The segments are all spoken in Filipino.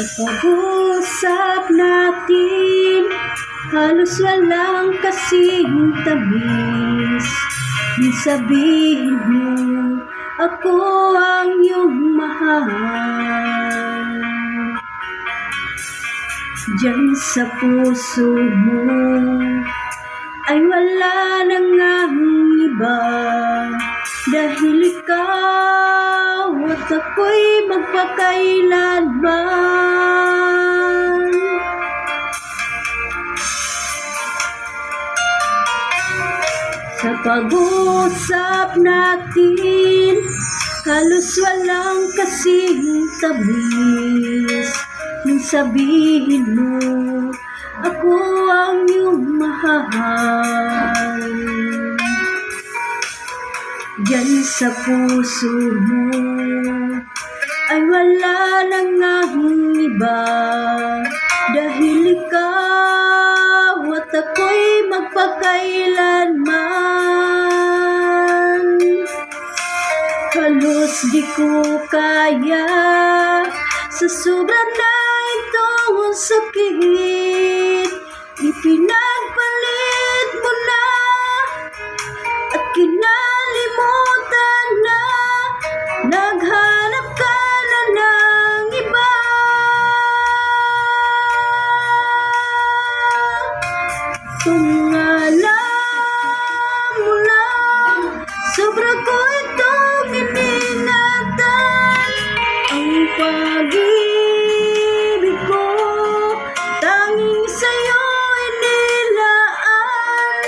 Sa pag-usap natin, halos walang kasing tamis. Nang sabihin mo, ako ang iyong mahal. Diyan sa puso mo ay wala na ngang iba, dahil ikaw at ako'y magpakailanman. Sa pag-usap natin, halos walang kasing tamis. Nang sabihin mo, ako ang iyong mahal. Diyan sa puso mo ay wala na ngang iba, dahil ikaw at ako'y magpakailanman. Halos di ko kaya, sa sobra na itong sakit, ipinagpalit mo na at kinalimutan na, naghanap ka na ng iba. Kung alam mo lang, sobra ko itong iningatan. Ang pag-ibig ko tanging sa'yo inilaan.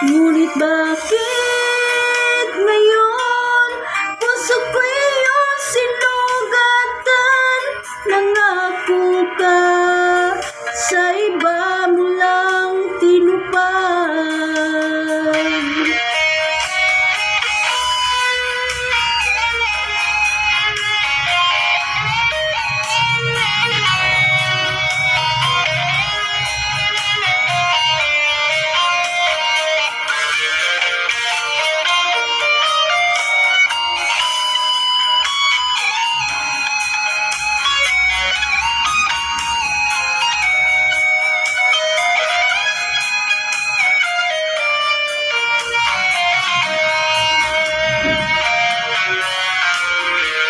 Ngunit bakit ngayon puso ko iyong sinugatan? Nangako ka, sa iba mo lang tinupad.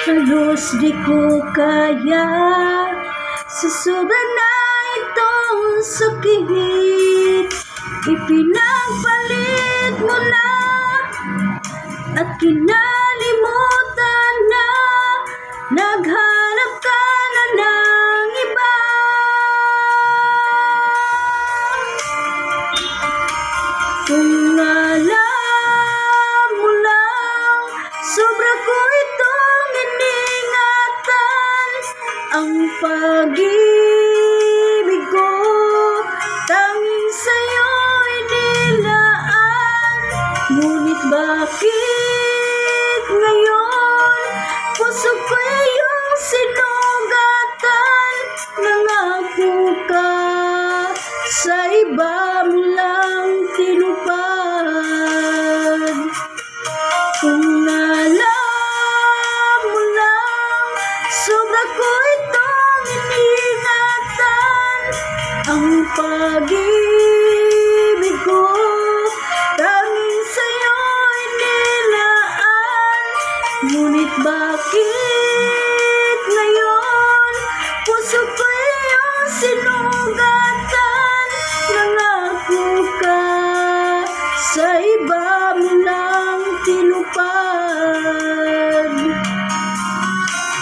Halos di ko kaya, sa sobra na itong sakit, ipinagpalit mo na at kinalimutan na, naghanap ka na ng iba. Kung alam mo lang, sobra ko itong iningatan. Ang pag-ibig ko tanging sa'yo inilaan. Ngunit bakit ngayon puso ko iyong sinugatan? Nangako ka, sa iba mo lang tinupad. Kung alam mo lang, sobra ko itong iningatan. Ang pag-ibig ko tanging sa'yo inilaan. Ngunit bakit ngayon puso ko iyong sinugatan? Nangako ka, sa iba mo lang tinupad.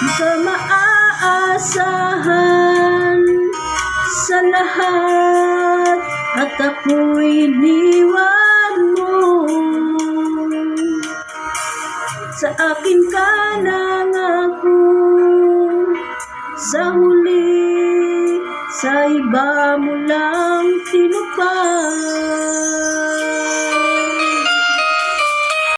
Di ka maaasahan sa lahat, at ako'y iniwan mo. Sa akin ka nangako, sa huli, sa iba mo lang tinupad.